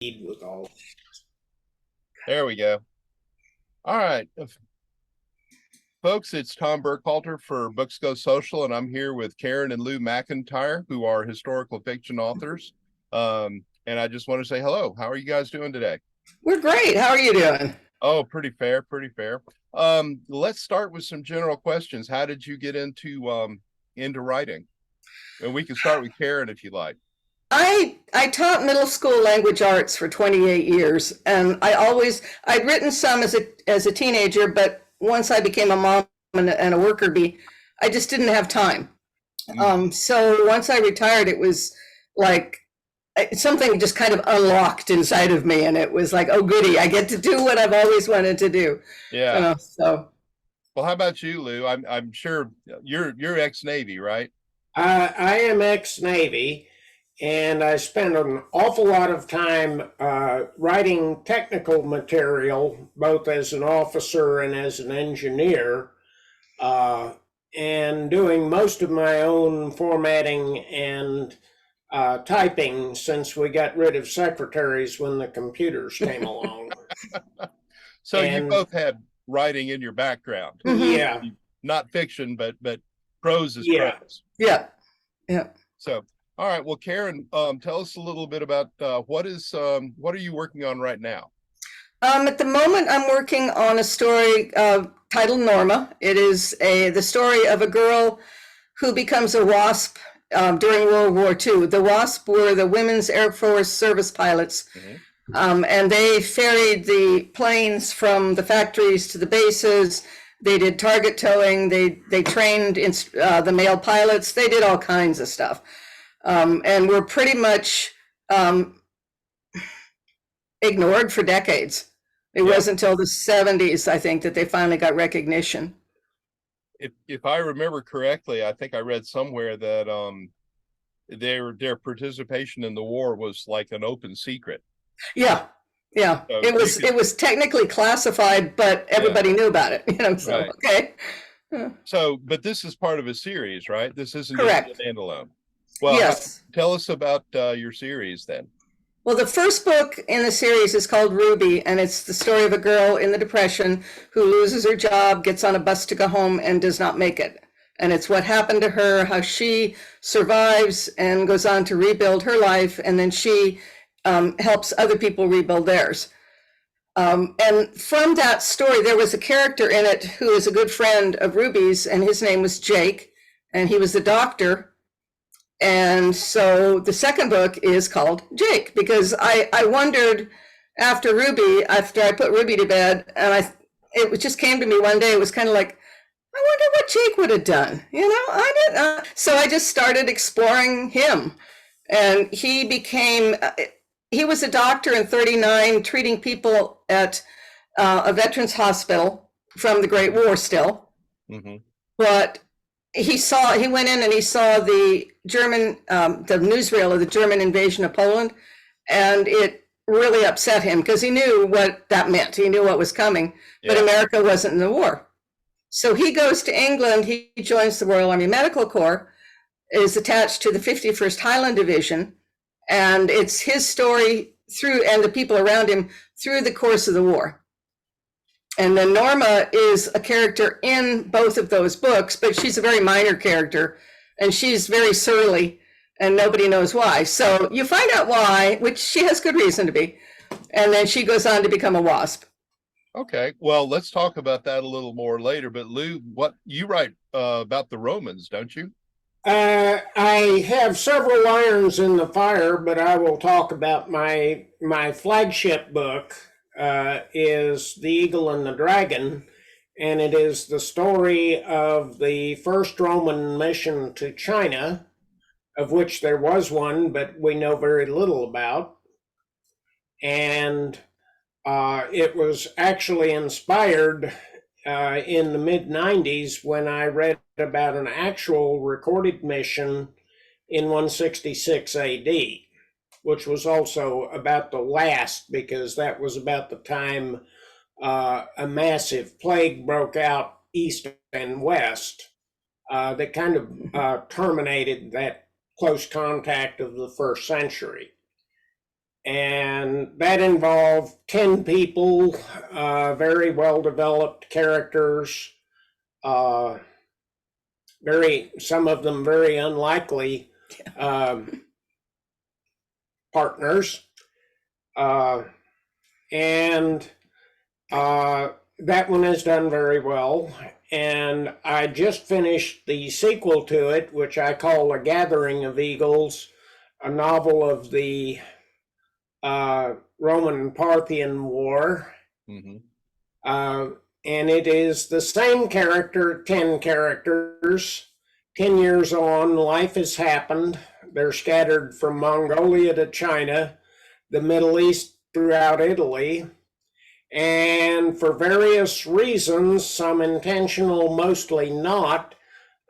with all. There we go. All right, folks, it's Tom Burkhalter for Books Go Social, and I'm here with Karen and Lew McIntyre, who are historical fiction authors. And I just want to say hello. How are you guys doing today? We're great. How are you doing? Oh, pretty fair, pretty fair. Let's start with some general questions. How did you get into writing? And we can start with Karen if you like. I taught middle school language arts for 28 years, and I'd written some as a teenager, but once I became a mom and a worker bee, I just didn't have time. So once I retired, it was like something just kind of unlocked inside of me, and it was like, oh goody, I get to do what I've always wanted to do. Yeah. So. Well, how about you, Lew? I'm sure you're ex-Navy, right? I am ex-Navy, and I spent an awful lot of time writing technical material, both as an officer and as an engineer, and doing most of my own formatting and typing since we got rid of secretaries when the computers came along. So you both had writing in your background. Yeah. Not fiction, but prose is prose. Yeah. So, all right. Well, Karen, tell us a little bit about what are you working on right now? At the moment, I'm working on a story titled Norma. It is the story of a girl who becomes a WASP during World War II. The WASP were the Women's Air Force Service pilots, and they ferried the planes from the factories to the bases. They did target towing. They trained the male pilots. They did all kinds of stuff, and were pretty much ignored for decades. It wasn't until the 70s, I think, that they finally got recognition. If I remember correctly, I think I read somewhere that their participation in the war was like an open secret. Yeah. So it was technically classified, but everybody knew about it. So right. Okay. So, but this is part of a series, right? This isn't correct. Just a standalone. Well, yes. Tell us about your series then. Well, the first book in the series is called Ruby, and it's the story of a girl in the Depression who loses her job, gets on a bus to go home, and does not make it. And it's what happened to her, how she survives and goes on to rebuild her life, and then she helps other people rebuild theirs. And from that story, there was a character in it who is a good friend of Ruby's, and his name was Jake, and he was the doctor. And so the second book is called Jake, because I wondered after I put Ruby to bed, and it just came to me one day. It was kind of like, I wonder what Jake would have done. I didn't. So I just started exploring him, and he was a doctor in 39, treating people at a veterans hospital from the Great War still. But he went in and he saw the German, the newsreel of the German invasion of Poland, and it really upset him because he knew what that meant. He knew what was coming, but America wasn't in the war. So he goes to England. He joins the Royal Army Medical Corps, is attached to the 51st Highland Division, and it's his story and the people around him through the course of the war. And then Norma is a character in both of those books, but she's a very minor character, and she's very surly, and nobody knows why. So you find out why, which she has good reason to be, and then she goes on to become a WASP. Okay, well, let's talk about that a little more later. But Lew, what you write about the Romans, don't you? I have several irons in the fire, but I will talk about my flagship book. Is The Eagle and the Dragon, and it is the story of the first Roman mission to China, of which there was one, but we know very little about. And it was actually inspired in the mid-90s when I read about an actual recorded mission in 166 AD. Which was also about the last, because that was about the time a massive plague broke out east and west that kind of terminated that close contact of the first century. and that involved 10 people, very well developed characters, some of them very unlikely partners, and that one has done very well. And I just finished the sequel to it, which I call A Gathering of Eagles, a novel of the Roman Parthian War. Mm-hmm. And it is the same character, 10 characters. 10 years on, life has happened. They're scattered from Mongolia to China, the Middle East throughout Italy. And for various reasons, some intentional, mostly not,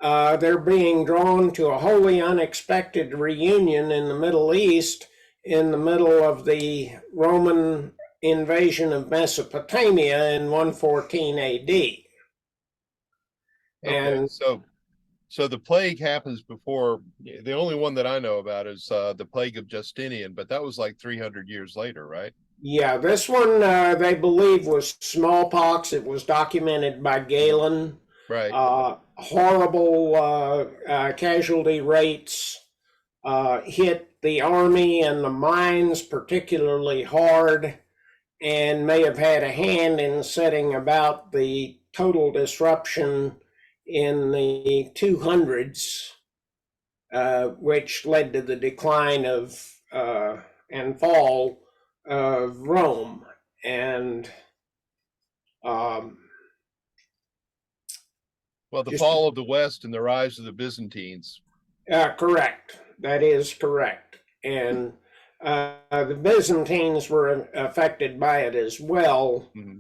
they're being drawn to a wholly unexpected reunion in the Middle East in the middle of the Roman invasion of Mesopotamia in 114 AD. Okay, And so the plague happens before. The only one that I know about is the plague of Justinian, but that was like 300 years later, right? yeah, this one they believe was smallpox. It was documented by Galen. Right. Horrible casualty rates, hit the army and the mines particularly hard, and may have had a hand in setting about the total disruption in the 200s, which led to the decline of and fall of Rome. And Well, the fall of the West and the rise of the Byzantines. correct. That is correct. And the Byzantines were affected by it as well. Mm-hmm.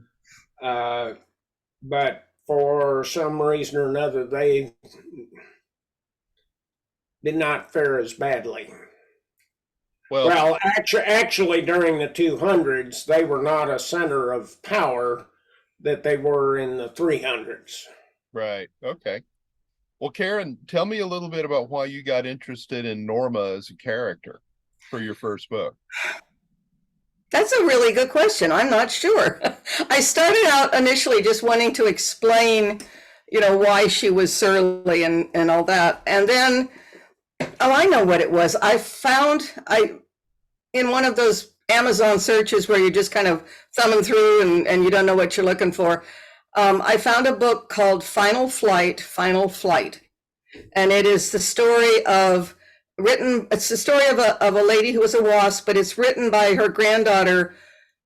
But for some reason or another, they did not fare as badly. Well, actually, during the 200s, they were not a center of power that they were in the 300s. Right. Okay. Well, Karen, tell me a little bit about why you got interested in Norma as a character for your first book. That's a really good question. I'm not sure. I started out initially just wanting to explain, why she was surly and all that. And then, I know what it was. In one of those Amazon searches where you're just kind of thumbing through and you don't know what you're looking for, I found a book called Final Flight. And it is the story of a lady who was a wasp, but it's written by her granddaughter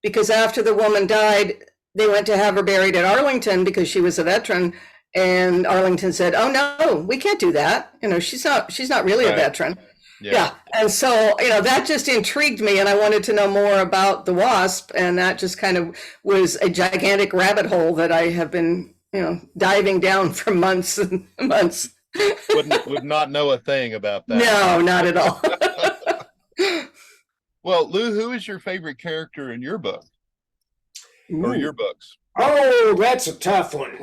because after the woman died, they went to have her buried at Arlington because she was a veteran. And Arlington said, "Oh no, we can't do that. She's not really a veteran." Yeah. And so, that just intrigued me and I wanted to know more about the wasp. And that just kind of was a gigantic rabbit hole that I have been, diving down for months and months. Would not know a thing about that. No, not at all. Well, Lew, who is your favorite character in your book or your books? Oh, that's a tough one.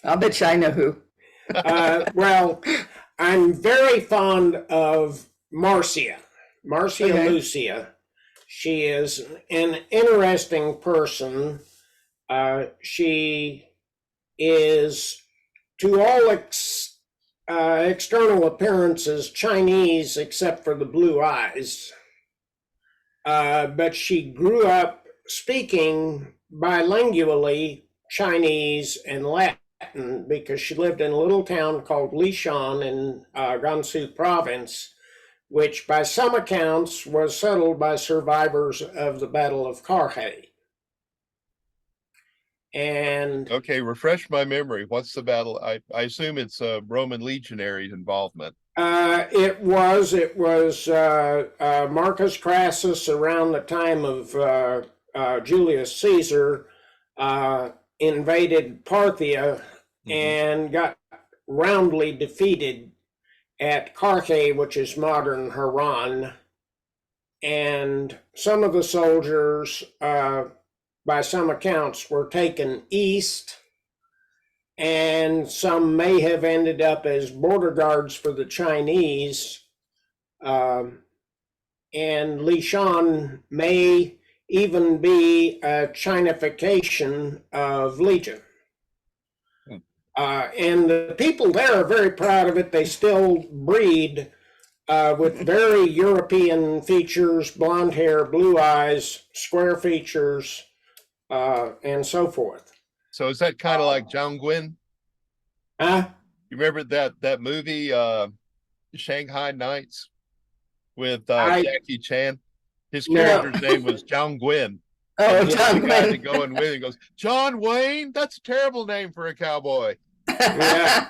I'll bet you I know who. Well, I'm very fond of Marcia Okay. Lucia. She is an interesting person. She is, to all external appearances, Chinese except for the blue eyes. But she grew up speaking bilingually Chinese and Latin because she lived in a little town called Lishan in Gansu province, which by some accounts was settled by survivors of the Battle of Karhe. And okay, refresh my memory. What's the battle? I assume it's a Roman legionary involvement. It was Marcus Crassus around the time of Julius Caesar invaded Parthia and got roundly defeated at Carthage, which is modern Haran. And some of the soldiers, by some accounts, were taken east, and some may have ended up as border guards for the Chinese. and Li Shan may even be a Chinification of Legion. And the people there are very proud of it. They still breed with very European features, blonde hair, blue eyes, square features, and so forth. So is that kind of like John Gwynn? Huh? You remember that movie, Shanghai Nights, with Jackie Chan? His No. character's name was John Gwynn. Oh, And he's John the guy Gwynn. to go in with and goes, John Wayne? That's a terrible name for a cowboy. Yeah.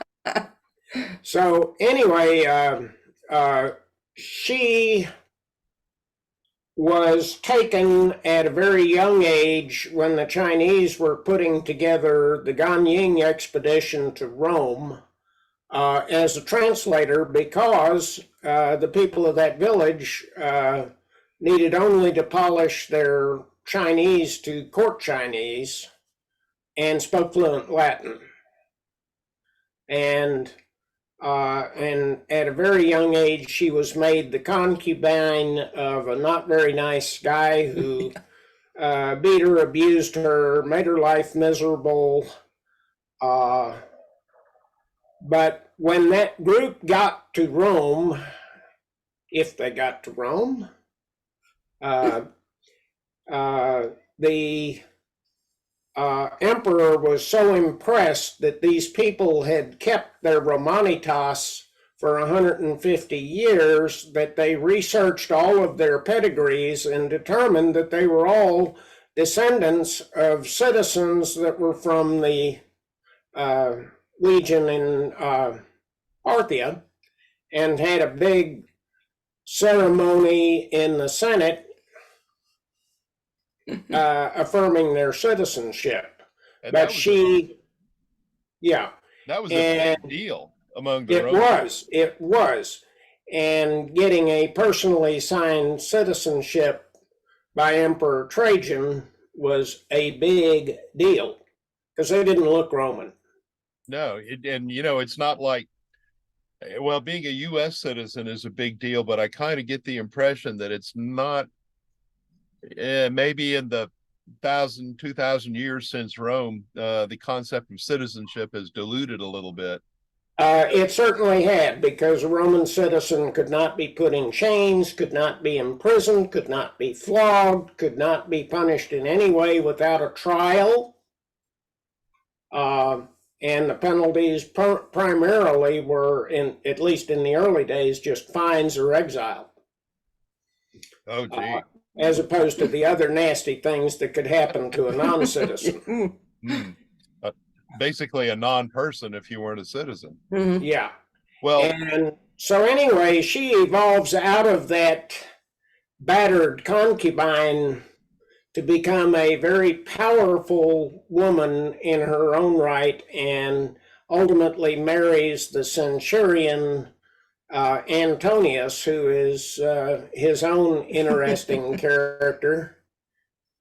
So anyway, she was taken at a very young age when the Chinese were putting together the Ganying expedition to Rome as a translator, because the people of that village needed only to polish their Chinese to court Chinese and spoke fluent Latin. And at a very young age, she was made the concubine of a not very nice guy who beat her, abused her, made her life miserable. But when that group got to Rome, if they got to Rome, the emperor was so impressed that these people had kept their Romanitas for 150 years that they researched all of their pedigrees and determined that they were all descendants of citizens that were from the legion in Parthia, and had a big ceremony in the Senate affirming their citizenship. And But she, yeah. That was a big deal among the Romans. It was. And getting a personally signed citizenship by Emperor Trajan was a big deal, because they didn't look Roman. No, and it's not like, well, being a U.S. citizen is a big deal, but I kind of get the impression that it's not. Maybe in the 2,000 years since Rome, the concept of citizenship has diluted a little bit. It certainly had, because a Roman citizen could not be put in chains, could not be imprisoned, could not be flogged, could not be punished in any way without a trial. And the penalties primarily were, at least in the early days, just fines or exile. Oh, gee. As opposed to the other nasty things that could happen to a non-citizen. Basically a non-person if you weren't a citizen. Mm-hmm. Yeah. Well, and so anyway, she evolves out of that battered concubine to become a very powerful woman in her own right, and ultimately marries the centurion Antonius, who is his own interesting character,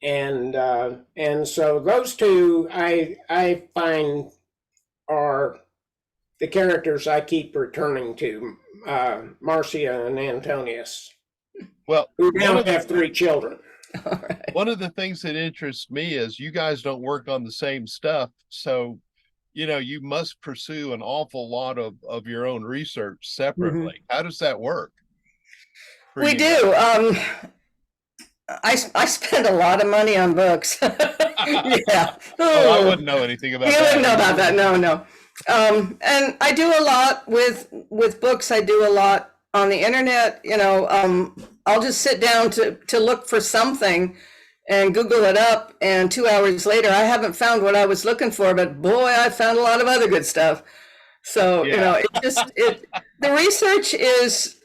and so those two I find are the characters I keep returning to, Marcia and Antonius, well, who now have 3 children. All right. One of the things that interests me is you guys don't work on the same stuff, so you must pursue an awful lot of your own research separately. Mm-hmm. How does that work? We do. I spend a lot of money on books. Yeah. Oh, I wouldn't know anything about that. You wouldn't know about that. No. And I do a lot with books. I do a lot on the internet. I'll just sit down to look for something and Google it up, and 2 hours later, I haven't found what I was looking for, but boy, I found a lot of other good stuff. So, yeah. The research is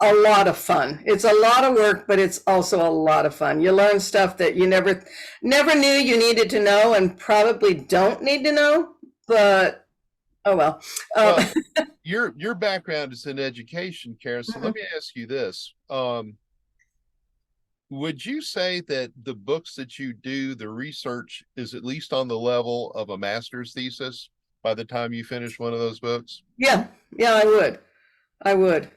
a lot of fun. It's a lot of work, but it's also a lot of fun. You learn stuff that you never knew you needed to know, and probably don't need to know, but oh well. Well, your background is in education, Karen, so let me ask you this. Would you say that the books that you do, the research is at least on the level of a master's thesis by the time you finish one of those books? Yeah, I would.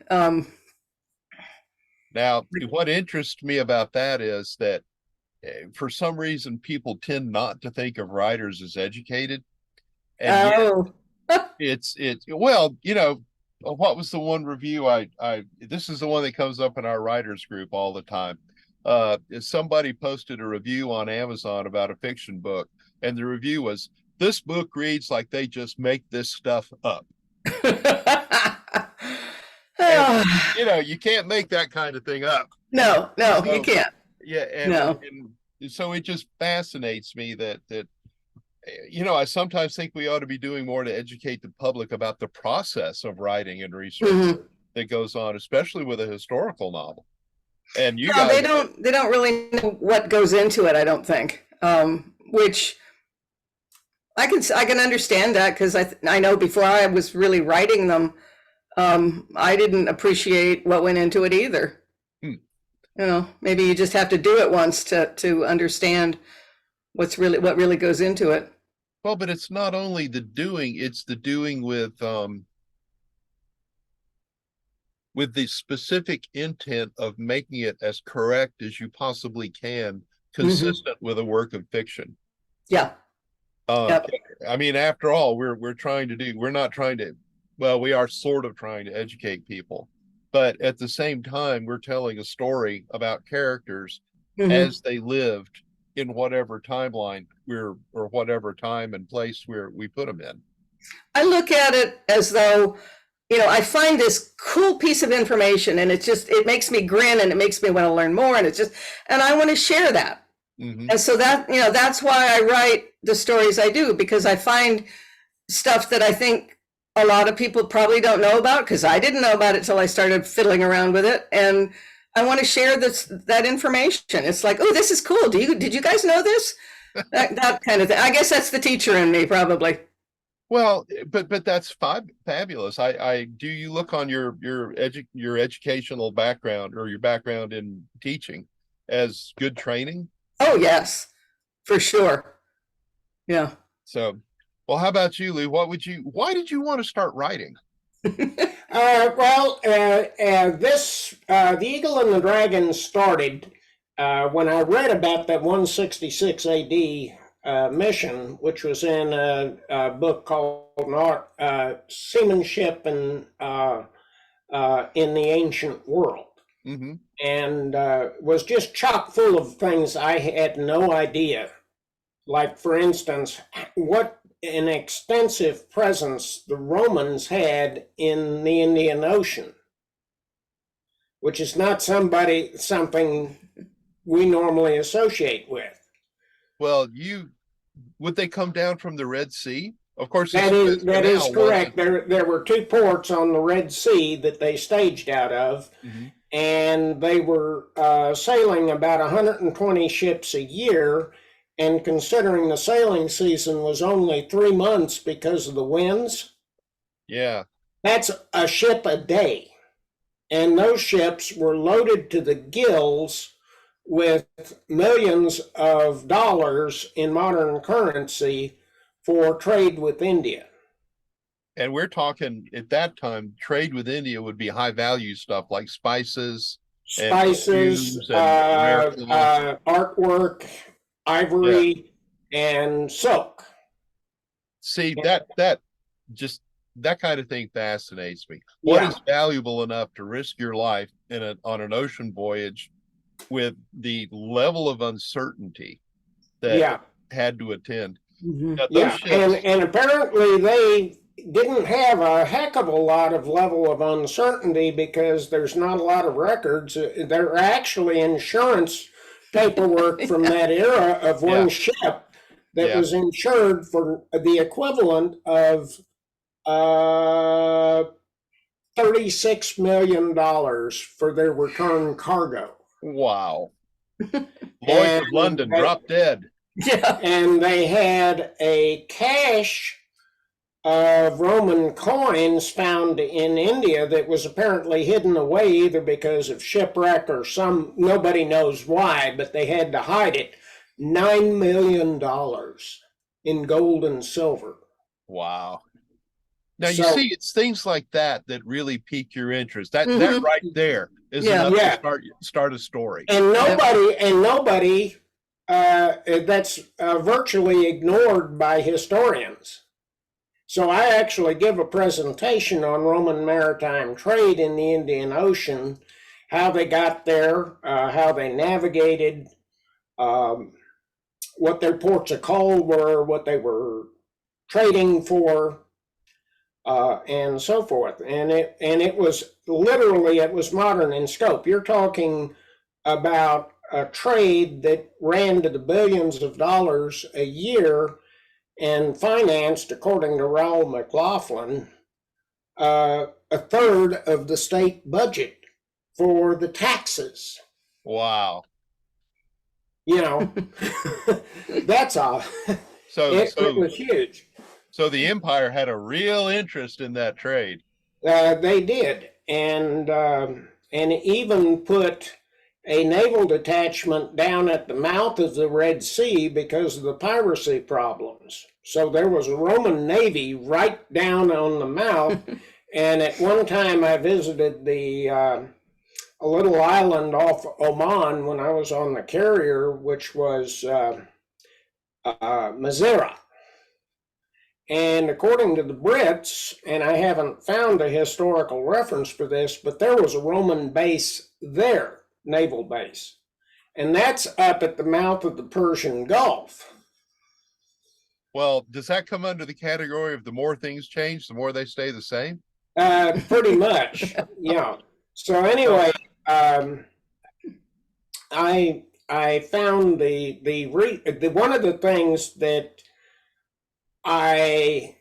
Now, what interests me about that is that for some reason, people tend not to think of writers as educated. And yet Oh, well, you know, what was the one review this is the one that comes up in our writers group all the time. Somebody posted a review on Amazon about a fiction book, and the review was, "This book reads like they just make this stuff up." And you know, you can't make that kind of thing up. no, you So can't. yeah, No. and so it just fascinates me that you know, I sometimes think we ought to be doing more to educate the public about the process of writing and research Mhm. that goes on, especially with a historical novel. And you No, guys, they don't really know what goes into it, I don't think. Which I can understand that, because I know before I was really writing them, I didn't appreciate what went into it either. Hmm. You know, maybe you just have to do it once to understand what really goes into it. well, but it's not only the doing, it's the doing with the specific intent of making it as correct as you possibly can, consistent with a work of fiction. Yeah. Uh, Yep. I mean, after all, we're not trying to, well, we are sort of trying to educate people, but at the same time, we're telling a story about characters Mhm. as they lived in whatever timeline or whatever time and place we put them in. I look at it as though, you know, I find this cool piece of information, and it makes me grin, and it makes me want to learn more, and and I want to share that. Mm-hmm. And so that, you know, that's why I write the stories I do, because I find stuff that I think a lot of people probably don't know about, because I didn't know about it till I started fiddling around with it. And I want to share that information. It's like, oh, this is cool. Did you guys know this? That kind of thing. I guess that's the teacher in me, probably. Well, but that's fabulous. I do you look on your educational background or your background in teaching as good training? Oh, yes, for sure. Yeah. So, well, how about you, Lou? Why did you want to start writing? The Eagle and the Dragon started when I read about that 166 AD mission, which was in a book called Seamanship in the Ancient World. Mm-hmm. And was just chock full of things I had no idea. Like, for instance, what an extensive presence the Romans had in the Indian Ocean, which is not something we normally associate with. Well, would they come down from the Red Sea? Of course, That is correct. There were two ports on the Red Sea that they staged out of, mm-hmm. and they were sailing about 120 ships a year. And considering the sailing season was only 3 months because of the winds, yeah, that's a ship a day. And those ships were loaded to the gills with millions of dollars in modern currency for trade with India. and we're talking at that time, trade with India would be high value stuff like spices, Spices, artwork, ivory, and silk. See, that kind of thing fascinates me. What is valuable enough to risk your life on an ocean voyage with the level of uncertainty that had to attend? Mm-hmm. And apparently they didn't have a heck of a lot of level of uncertainty, because there's not a lot of records. There are actually insurance paperwork from that era of one ship that was insured for the equivalent of $36 million for their return cargo. Wow. Lloyd's of London dropped dead. Yeah. And they had a cache of Roman coins found in India that was apparently hidden away, either because of shipwreck or nobody knows why, but they had to hide it. $9 million in gold and silver. Wow. Now you So see, it's things like that that really pique your interest. That Mhm. right there is Yeah. enough to yeah, start a story. and nobody that's virtually ignored by historians. So I actually give a presentation on Roman maritime trade in the Indian Ocean, how they got there, how they navigated, um, what their ports of call were, what they were trading for, and so forth. And it was literally, it was modern in scope. You're talking about a trade that ran to the billions of dollars a year and financed, according to Raoul McLaughlin, a third of the state budget for the taxes. Wow. You know, that's all. So It was huge. so the empire had a real interest in that trade. They did, and even put a naval detachment down at the mouth of the Red Sea because of the piracy problems. So there was a Roman navy right down on the mouth. And at one time, I visited a little island off Oman when I was on the carrier, which was Madeira. And according to the Brits, and I haven't found a historical reference for this, but there was a Roman base there, naval base. And that's up at the mouth of the Persian Gulf. Well, does that come under the category of the more things change, the more they stay the same? Pretty much, yeah. So anyway, I found the one of the things that I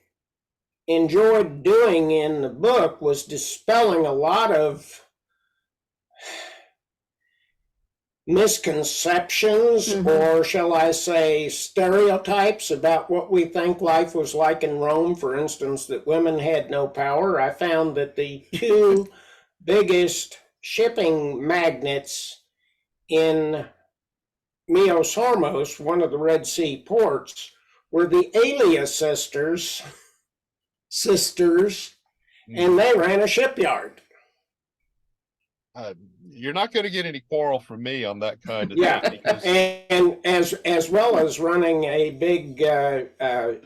enjoyed doing in the book was dispelling a lot of misconceptions, or shall I say stereotypes about what we think life was like in Rome. For instance, that women had no power. I found that the two biggest shipping magnates in Mios Hormos, one of the Red Sea ports, were the Alia sisters, and they ran a shipyard. You're not going to get any quarrel from me on that kind of Yeah, thing. Because... and as well as running a big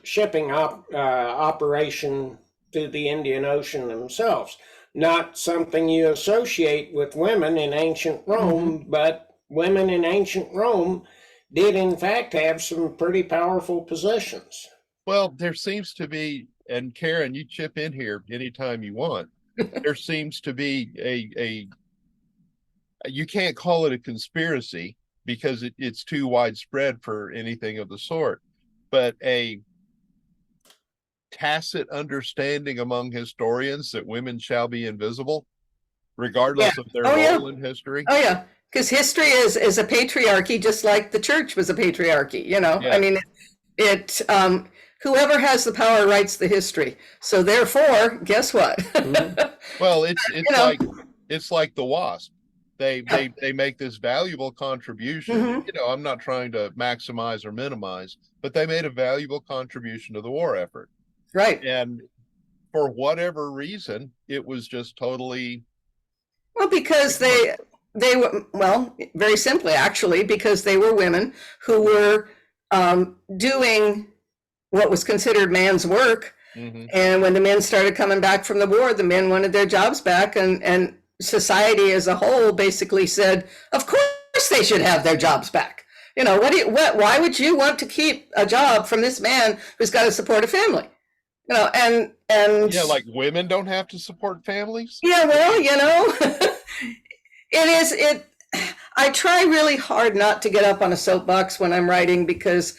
shipping operation to the Indian Ocean themselves. Not something you associate with women in ancient Rome, but women in ancient Rome did in fact have some pretty powerful positions. Well, there seems to be, and Karen, you chip in here anytime you want. There seems to be a you can't call it a conspiracy because it's too widespread for anything of the sort, but a tacit understanding among historians that women shall be invisible, regardless of their role in history. Oh yeah, because history is a patriarchy, just like the church was a patriarchy. You know, Yeah. I mean, it whoever has the power writes the history. So therefore, guess what? Well, it's You know. like it's like the WASP. They make this valuable contribution. You know, I'm not trying to maximize or minimize, but they made a valuable contribution to the war effort. Right. And for whatever reason, it was just totally Well, because they were, well, very simply actually, because they were women who were doing what was considered man's work. And when the men started coming back from the war, the men wanted their jobs back, and society as a whole basically said, of course they should have their jobs back. You know, why would you want to keep a job from this man who's got to support a family? You know, and yeah, like women don't have to support families. Yeah, well, you know, I try really hard not to get up on a soapbox when I'm writing, because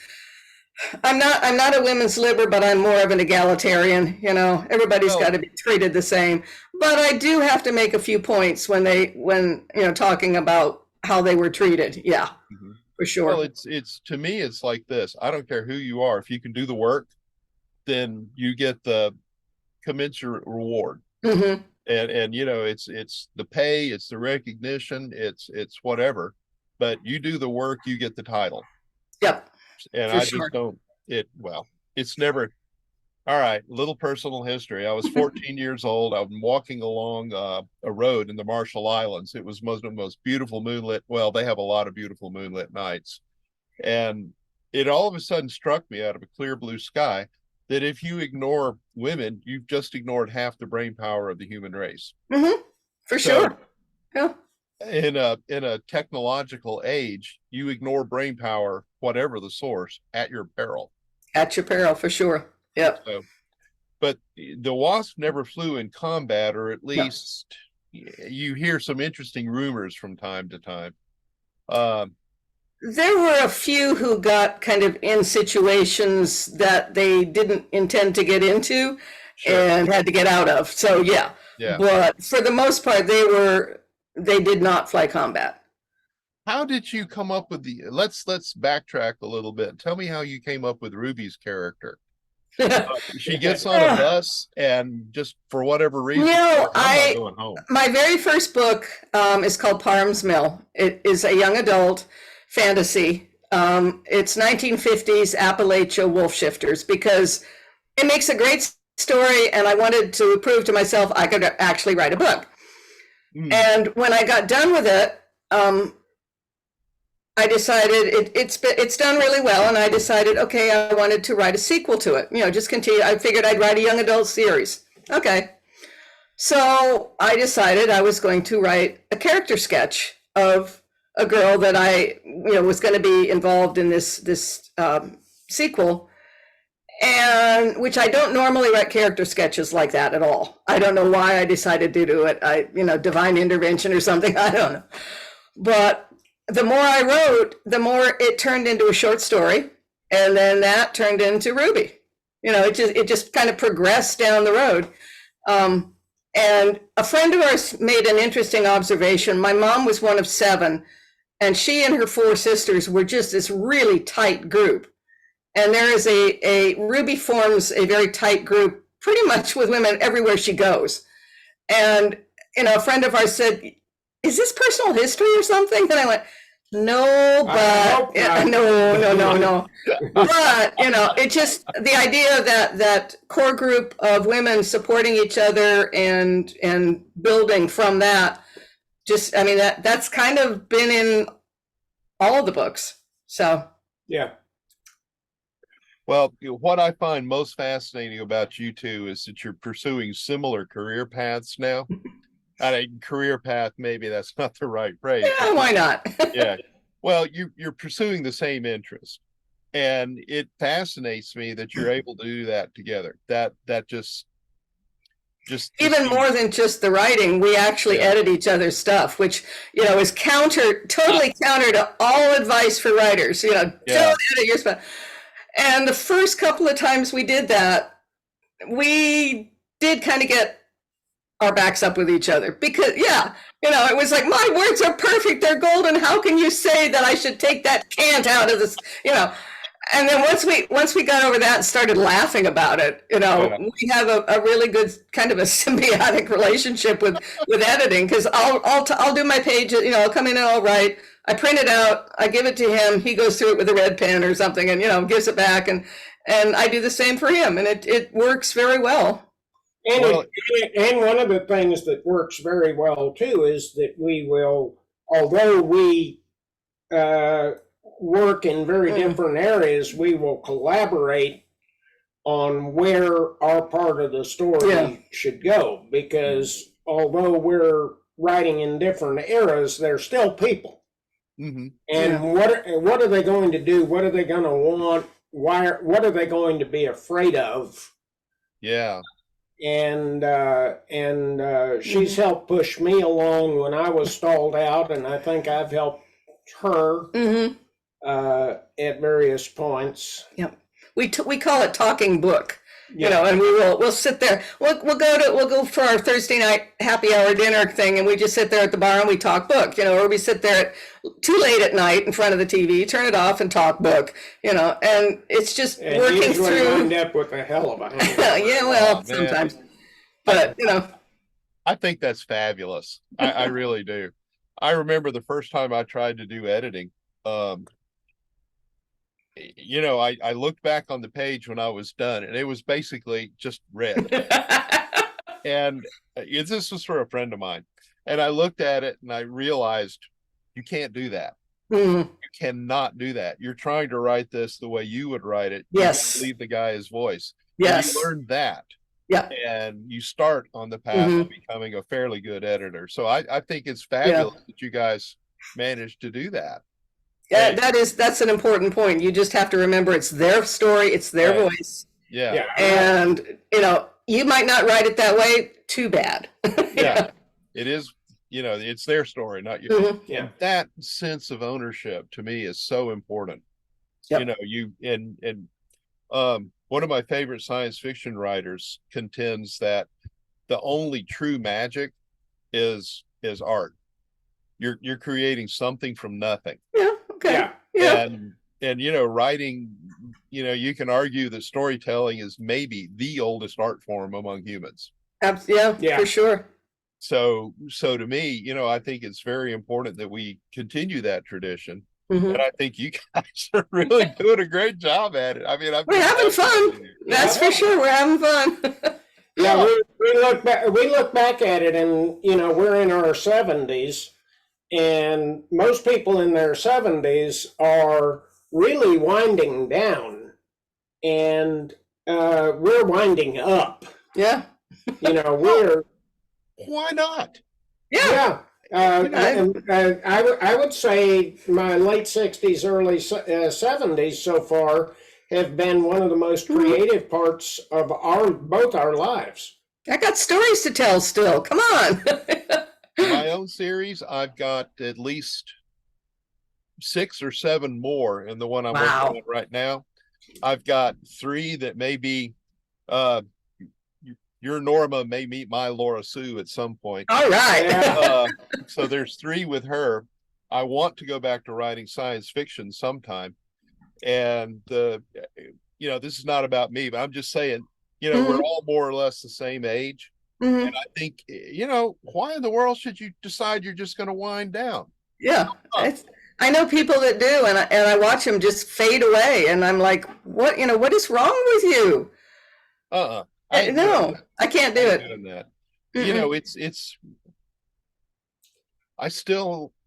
I'm not a women's libber, but I'm more of an egalitarian. You know, everybody's got to be treated the same. But I do have to make a few points when you know, talking about how they were treated. Yeah, for sure. Well, it's to me, it's like this. I don't care who you are. If you can do the work, then you get the commensurate reward. And you know, it's the pay, it's the recognition, it's whatever. But you do the work, you get the title. Yep. And I just don't, well, it's never, All right, little personal history. I was 14 years old. I'm walking along a road in the Marshall Islands. It was one of the most beautiful moonlit. Well, they have a lot of beautiful moonlit nights. And it all of a sudden struck me out of a clear blue sky that if you ignore women, you've just ignored half the brain power of the human race. For So sure. Yeah. in a technological age, you ignore brain power, whatever the source, at your peril. At your peril, for sure. Yep. So, but the Wasp never flew in combat, or at No. least you hear some interesting rumors from time to time. There were a few who got kind of in situations that they didn't intend to get into Sure. and had to get out of. So yeah. Yeah. But for the most part, they did not fly combat. How did you come up with the? Let's backtrack a little bit. Tell me how you came up with Ruby's character. She gets on a bus and just for whatever reason, No, I'm not going home. My very first book is called Parham's Mill. It is a young adult fantasy. It's 1950s Appalachia wolf shifters because it makes a great story, and I wanted to prove to myself I could actually write a book. And when I got done with it, I decided it's done really well, and I decided, okay, I wanted to write a sequel to it. You know, just continue. I figured I'd write a young adult series. Okay. So I decided I was going to write a character sketch of a girl that I, was going to be involved in this sequel, and which I don't normally write character sketches like that at all. I don't know why I decided to do it. Divine intervention or something. I don't know. But the more I wrote, the more it turned into a short story, and then that turned into Ruby. It just kind of progressed down the road. And a friend of ours made an interesting observation. My mom was one of 7, and she and her 4 sisters were just this really tight group. And there is a Ruby forms a very tight group pretty much with women everywhere she goes. And, a friend of ours said, "Is this personal history or something?" And I went, "No, but no. But, it just, the idea that core group of women supporting each other and building from that, just, that's kind of been in all of the books. So, Yeah. Well, what I find most fascinating about you two is that you're pursuing similar career paths now. Career path, maybe that's not the right phrase. Yeah, why not? Yeah. Well, you're pursuing the same interest, and it fascinates me that you're able to do that together. That just even more than just the writing, we actually edit each other's stuff, which is totally counter to all advice for writers. Don't edit your stuff. And the first couple of times we did that, we did kind of get our backs up with each other because, it was like, my words are perfect. They're golden. How can you say that I should take that cant out of this, And then once we got over that and started laughing about it, we have a really good kind of a symbiotic relationship with editing, because I'll do my page, I'll come in and I'll write, I print it out, I give it to him, he goes through it with a red pen or something and, gives it back, and I do the same for him, and it works very well. And, and one of the things that works very well too is that we will, although we work in very different areas, we will collaborate on where our part of the story should go, because although we're writing in different eras, they're still people. And what are they going to do? What are they going to want? What are they going to be afraid of? Yeah. And she's helped push me along when I was stalled out, and I think I've helped her at various points. Yep. We call it talking book. And we'll sit there. We'll go for our Thursday night happy hour dinner thing, and we just sit there at the bar and we talk book, or we sit there too late at night in front of the TV, turn it off and talk book, and it's just working through. Wind up with a hell of a hangover. Sometimes, but I think that's fabulous. I really do. I remember the first time I tried to do editing. you know, I looked back on the page when I was done, and it was basically just red. And this was for a friend of mine. And I looked at it and I realized you can't do that. Mhm. You cannot do that. You're trying to write this the way you would write it. You Yes. leave the guy his voice. And Yes. you learn that. Yeah. And you start on the path of becoming a fairly good editor. So I think it's fabulous that you guys managed to do that. Yeah, that's an important point. You just have to remember it's their story, it's their voice. Yeah. And, you know, you might not write it that way, too bad. Yeah. It is, you know, it's their story, not yours. Yeah. That sense of ownership to me is so important. Yep. You know, one of my favorite science fiction writers contends that the only true magic is art. You're creating something from nothing. Yeah. Okay. Yeah. And you know, writing, you know, you can argue that storytelling is maybe the oldest art form among humans. Yeah, for sure. So to me, you know, I think it's very important that we continue that tradition. And I think you guys are really doing a great job at it. I mean, we're having fun. That's for sure. We're having fun. Yeah, we look back at it, and you know, we're in our 70s, and most people in their 70s are really winding down, and we're winding up. Yeah. You know, we're why not? Yeah. I would say my late 60s, early 70s so far have been one of the most creative parts of both our lives. I got stories to tell still. Come on. My own series, I've got at least 6 or 7 more in the one I'm working on right now. I've got 3 that may be your Norma may meet my Laura Sue at some point. All right. So there's 3 with her. I want to go back to writing science fiction sometime. And you know, this is not about me, but I'm just saying, you know, we're all more or less the same age. And I think, you know, why in the world should you decide you're just going to wind down? Yeah. I know people that do, and I watch them just fade away, and I'm like, what, you know, what is wrong with you? No, I can't do it. You know,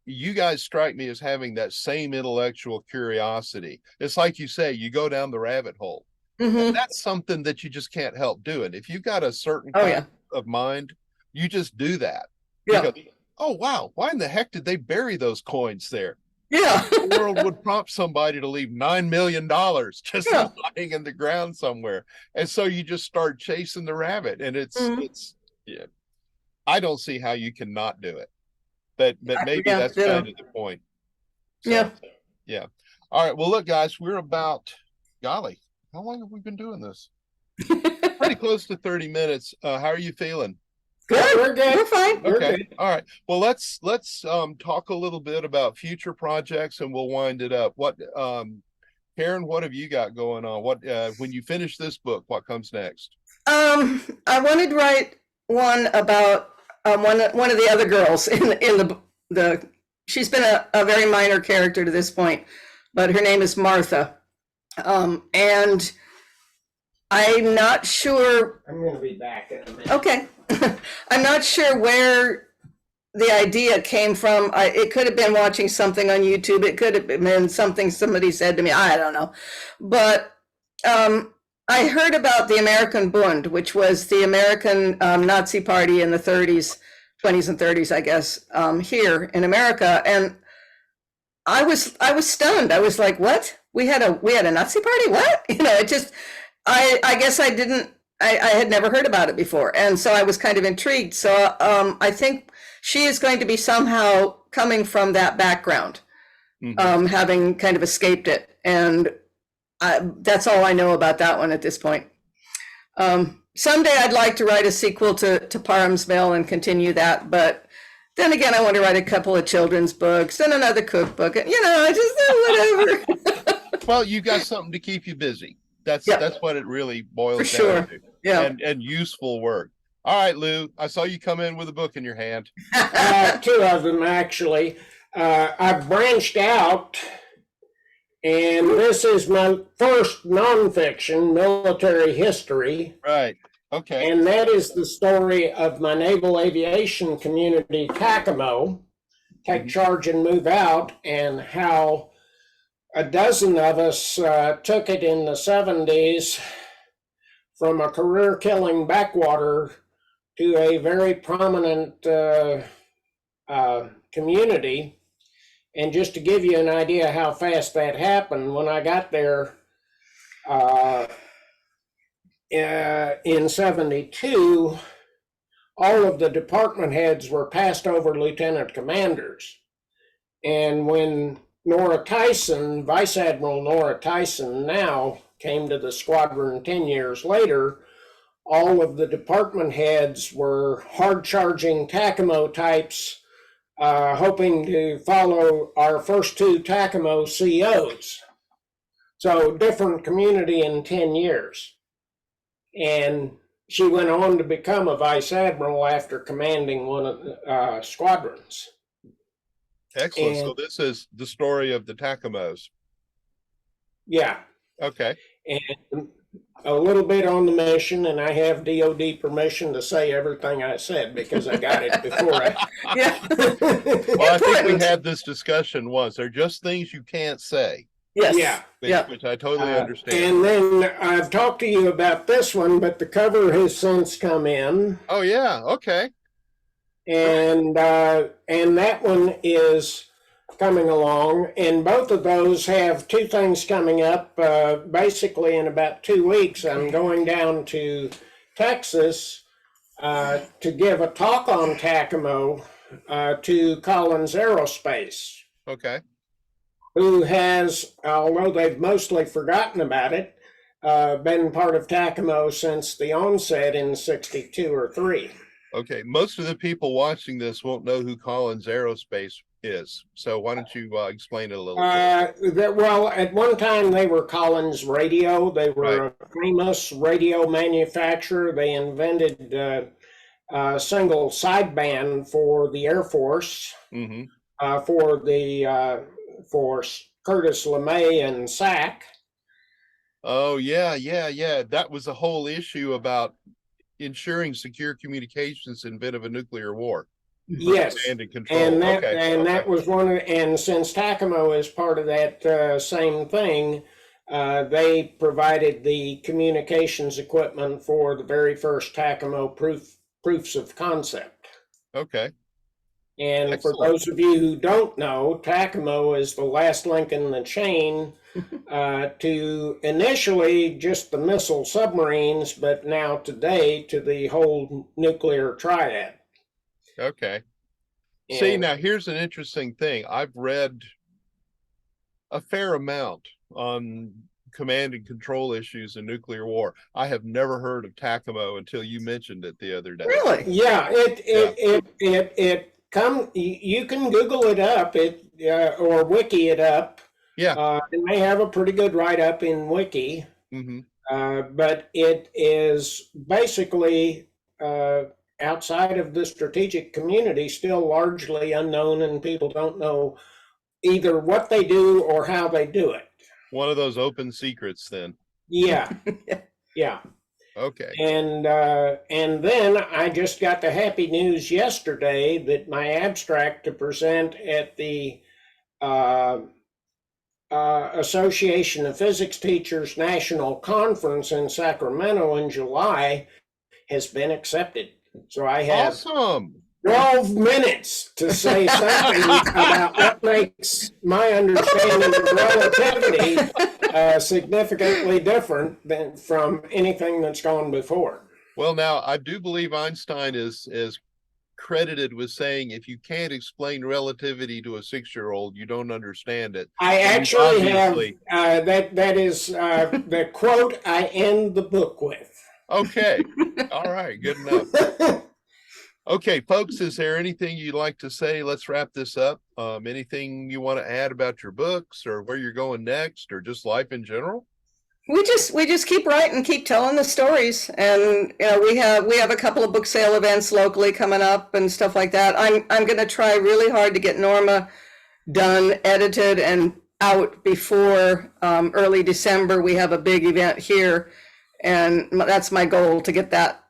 you guys strike me as having that same intellectual curiosity. It's like you say, you go down the rabbit hole. That's something that you just can't help doing. If you've got a certain kind of mind, you just do that. Yeah. Because, oh, wow, why in the heck did they bury those coins there? Yeah. The world would prompt somebody to leave $9 million just lying in the ground somewhere. And so you just start chasing the rabbit. And it's I don't see how you can not do it. But maybe that's kind of the point. So, yeah. All right. Well, look, guys, we're about, golly, how long have we been doing this? Pretty close to 30 minutes. How are you feeling? Good. We're good. We're fine. Okay. All right. Well, let's talk a little bit about future projects, and we'll wind it up. What, Karen, what have you got going on? What, when you finish this book, what comes next? I wanted to write one about one of the other girls in the she's been a very minor character to this point, but her name is Martha. And I'm not sure. I'm going to be back in a minute. Okay. I'm not sure where the idea came from. It could have been watching something on YouTube. It could have been something somebody said to me. I don't know. But I heard about the American Bund, which was the American Nazi party in the 20s and 30s, I guess, here in America. And I was stunned. I was like, what? We had a Nazi party? What? You know, it just, I guess I had never heard about it before. And so I was kind of intrigued. So I think she is going to be somehow coming from that background, having kind of escaped it. And that's all I know about that one at this point. Someday I'd like to write a sequel to Parham's Mill and continue that. But then again, I want to write a couple of children's books and another cookbook. And, you know, I just whatever. Well, you got something to keep you busy. That's what it really boils down to. Yeah. And useful work. All right, Lou, I saw you come in with a book in your hand. 2 of them, actually. I've branched out And this is my first nonfiction, military history. Right. Okay. And that is the story of my naval aviation community, Takamo, Take Charge and Move Out, and how a dozen of us took it in the 70s from a career-killing backwater to a very prominent community. And just to give you an idea how fast that happened, when I got there in 72, all of the department heads were passed over lieutenant commanders. And when Nora Tyson, Vice Admiral Nora Tyson now came to the squadron 10 years later, all of the department heads were hard-charging Takamo types, hoping to follow our first two Takamo COs. So different community in 10 years. And she went on to become a vice admiral after commanding one of the squadrons. Excellent. So And- this is the story of the Takamos. Yeah. Okay. And a little bit on the mission, and I have DOD permission to say everything I said because I got it before I. Yeah. Well, I think we Important. had this discussion once. They're just things you can't say, Yes. Yeah. Yeah. which I totally understand. And then I've talked to you about this one, but the cover has since come in, Oh yeah. Okay. and that one is coming along. And both of those have two things coming up. Basically, in about 2 weeks, I'm going down to Texas to give a talk on Takamo to Collins Aerospace, Okay. who has, although they've mostly forgotten about it, been part of Takamo since the onset in 62 or 3. Okay. Most of the people watching this won't know who Collins Aerospace is. So why don't you explain it a little bit? Well, at one time they were Collins Radio. They were a famous radio manufacturer. They invented a single sideband for the Air Force, Mm-hmm. for Curtis LeMay and SAC. Oh yeah, yeah, yeah. That was the whole issue about ensuring secure communications in event of a nuclear war. Yes, Command and control. and that Okay, okay. that was one of, and since Takamo is part of that same thing, they provided the communications equipment for the very first Takamo proofs of concept. Okay. And Excellent. for those of you who don't know, Takamo is the last link in the chain to initially just the missile submarines, but now today to the whole nuclear triad. Okay. See, And- now here's an interesting thing. I've read a fair amount on command and control issues in nuclear war. I have never heard of Takamo until you mentioned it the other day. Really? Yeah, you can Google it up, or wiki it up. Yeah. And they have a pretty good write-up in Wiki, Mm-hmm. but it is basically outside of the strategic community, still largely unknown, and people don't know either what they do or how they do it. One of those open secrets then. Yeah, yeah. Okay. And then I just got the happy news yesterday that my abstract to present at the Association of Physics Teachers National Conference in Sacramento in July has been accepted. So I have Awesome. 12 minutes to say something about what makes my understanding of relativity significantly different than from anything that's gone before. Well, now I do believe Einstein is credited with saying if you can't explain relativity to a 6-year-old, you don't understand it. I And actually have obviously- that is the quote I end the book with. Okay. All right. Good enough. Okay, folks, is there anything you'd like to say? Let's wrap this up. Anything you want to add about your books or where you're going next or just life in general? We just keep writing, keep telling the stories, and we have a couple of book sale events locally coming up and stuff like that. I'm going to try really hard to get Norma done, edited, and out before early December. We have a big event here, and that's my goal, to get that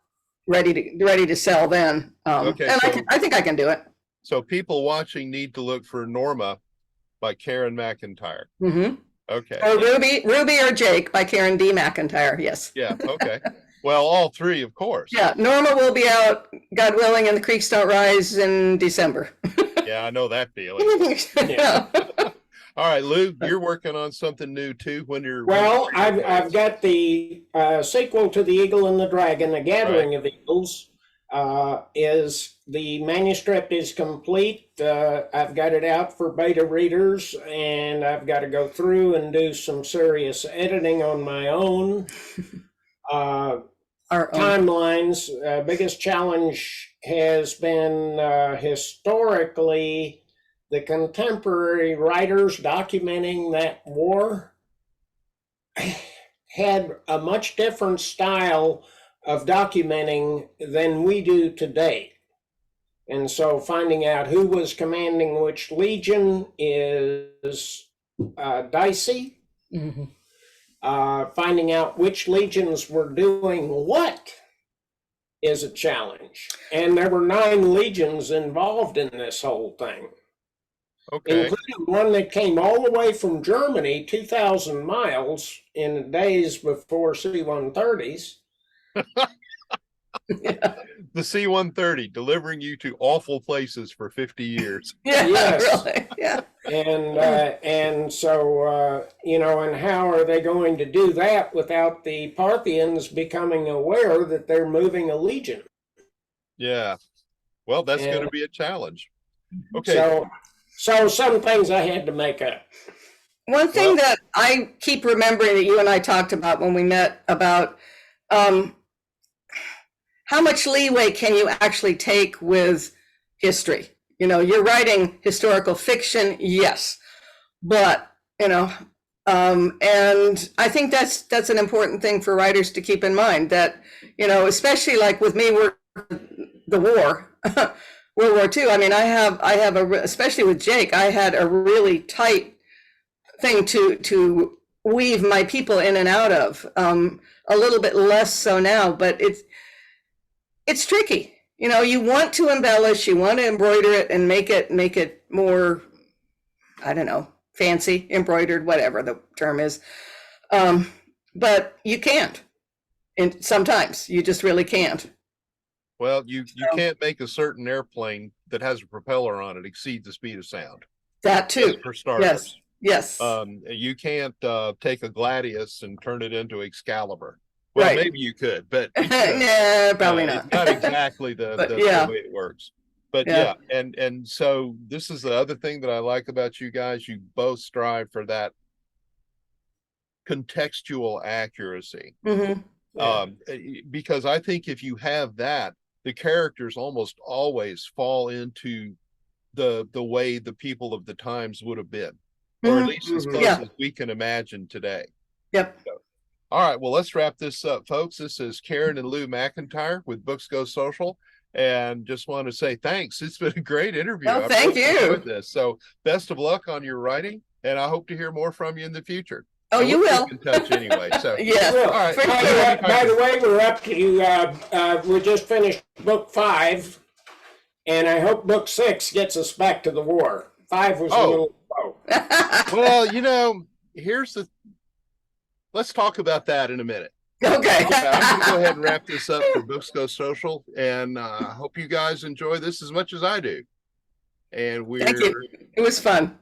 ready to sell then. Okay, and so- I think I can do it. So people watching need to look for Norma by Karen McIntyre. Mm-hmm. Okay. Or Ruby or Jake by Karen D. McIntyre. Yes. Yeah. Okay. Well, all three, of course. Yeah. Norma will be out, God willing, and the creeks don't rise in December. Yeah, I know that feeling. Yeah. All right, Lou, you're working on something new too. Well, I've got the sequel to The Eagle and the Dragon, A Gathering of Eagles. Is the manuscript is complete. I've got it out for beta readers, and I've got to go through and do some serious editing on my own. Our own. Timelines. Biggest challenge has been historically the contemporary writers documenting that war had a much different style of documenting than we do today. And so finding out who was commanding which legion is dicey. Mm-hmm. Finding out which legions were doing what is a challenge. And there were 9 legions involved in this whole thing. Okay. Including one that came all the way from Germany, 2,000 miles in the days before C-130s. Yeah. The C-130 delivering you to awful places for 50 years. Yeah. Yes. Really. Yeah. And so, and how are they going to do that without the Parthians becoming aware that they're moving a legion? Yeah. Well, that's going to And- be a challenge. Okay. So some things I had to make up. One thing that I keep remembering that you and I talked about when we met about how much leeway can you actually take with history? You're writing historical fiction, yes, but and I think that's an important thing for writers to keep in mind, that especially like with me, the war. World War II. I mean, I have especially with Jake, I had a really tight thing to weave my people in and out of. A little bit less so now, but it's tricky. You want to embellish, you want to embroider it and make it more, I don't know, fancy, embroidered, whatever the term is. But you can't. And sometimes you just really can't. Well, you can't make a certain airplane that has a propeller on it exceed the speed of sound. That too. For starters. Yes. You can't take a Gladius and turn it into Excalibur. Well, Right. maybe you could, but Nah, probably not. It's not exactly the way it works. But Yeah. and so this is the other thing that I like about you guys. You both strive for that contextual accuracy. Mm-hmm. Because I think if you have that, the characters almost always fall into the way the people of the times would have been, or at least as close as we can imagine today. Yep. So, all right, well, let's wrap this up, folks. This is Karen and Lew McIntyre with Books Go Social, and just want to say thanks. It's been a great interview. Oh, thank you. Enjoyed this. So best of luck on your writing, and I hope to hear more from you in the future. Oh, And you we'll will. keep in touch anyway. So Yes. Well, all right. by the way, we're up to, we just finished book 5, and I hope book 6 gets us back to the war. 5 was a little slow. Well, let's talk about that in a minute. Okay. I'm going to go ahead and wrap this up for Books Go Social, and I hope you guys enjoy this as much as I do. And Thank you. It was fun.